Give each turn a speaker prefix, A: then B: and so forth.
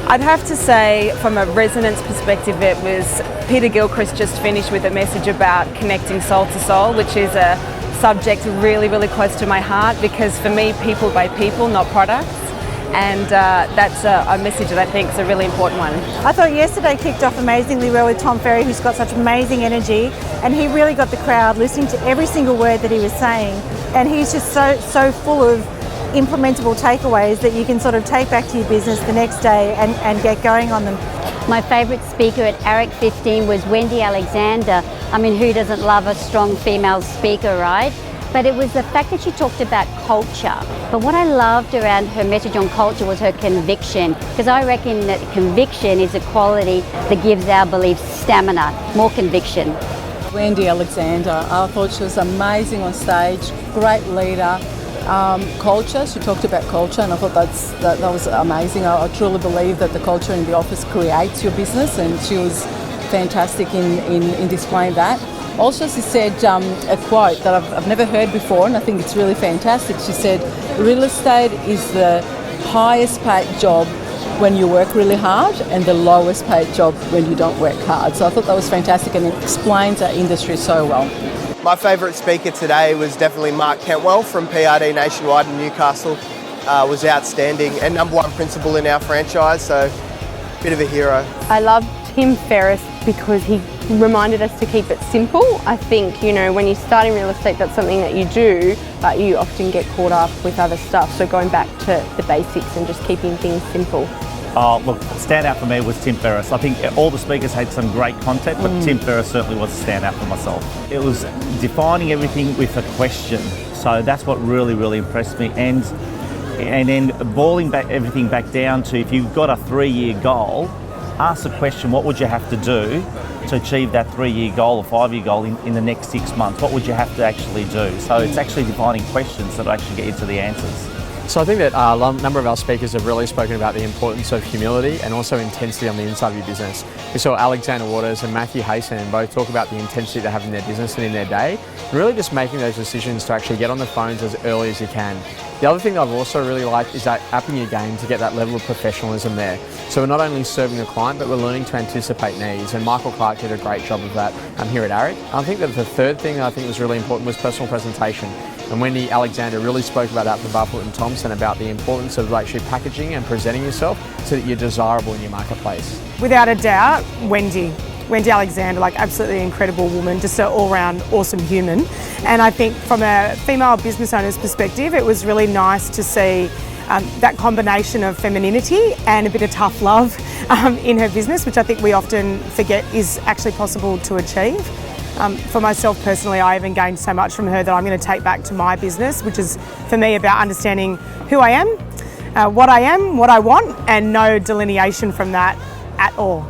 A: I'd have to say, from a resonance perspective, it was Peter Gilchrist just finished with a message about connecting soul to soul, which is a subject really, really close to my heart, because for me, people by people, not products. And that's a message that I think is a really important one.
B: I thought yesterday kicked off amazingly well with Tom Ferry, who's got such amazing energy, and he really got the crowd listening to every single word that he was saying. And he's just so full of implementable takeaways that you can sort of take back to your business the next day and get going on them.
C: My favourite speaker at AREC 15 was Wendy Alexander. I mean, who doesn't love a strong female speaker, right? But it was the fact that she talked about culture. But what I loved around her message on culture was her conviction, because I reckon that conviction is a quality that gives our beliefs stamina, more conviction.
D: Wendy Alexander, I thought she was amazing on stage, great leader. Culture, she talked about culture, and I thought that was amazing. I truly believe that the culture in the office creates your business, and she was fantastic in displaying that. Also, she said a quote that I've never heard before, and I think it's really fantastic. She said, real estate is the highest paid job when you work really hard and the lowest paid job when you don't work hard. So I thought that was fantastic, and it explains our industry so well.
E: My favourite speaker today was definitely Mark Cantwell from PRD Nationwide in Newcastle. Was outstanding and #1 principal in our franchise, so bit of a hero.
F: I loved Tim Ferriss because he reminded us to keep it simple. I think, you know, when you start in real estate, that's something that you do, but you often get caught up with other stuff. So going back to the basics and just keeping things simple.
G: Look, standout for me was Tim Ferriss. I think all the speakers had some great content, but Tim Ferriss certainly was a standout for myself. It was defining everything with a question. So that's what really, really impressed me. And then boiling everything back down to, if you've got a 3-year goal, ask the question, what would you have to do to achieve that 3-year goal or 5-year goal in the next 6 months? What would you have to actually do? So it's actually defining questions that actually get you to the answers.
H: So I think that a number of our speakers have really spoken about the importance of humility and also intensity on the inside of your business. We saw Alexander Waters and Matthew Hayson both talk about the intensity they have in their business and in their day, and really just making those decisions to actually get on the phones as early as you can. The other thing that I've also really liked is that upping your game to get that level of professionalism there. So we're not only serving the client, but we're learning to anticipate needs, and Michael Clark did a great job of that here at AREC. I think that the third thing that I think was really important was personal presentation. And Wendy Alexander really spoke about that for Barfoot Thompson, about the importance of actually packaging and presenting yourself so that you're desirable in your marketplace.
B: Without a doubt, Wendy Alexander, like absolutely incredible woman, just an all-round awesome human. And I think from a female business owner's perspective, it was really nice to see that combination of femininity and a bit of tough love in her business, which I think we often forget is actually possible to achieve. For myself personally, I even gained so much from her that I'm going to take back to my business, which is for me about understanding who I am, what I want, and no delineation from that at all.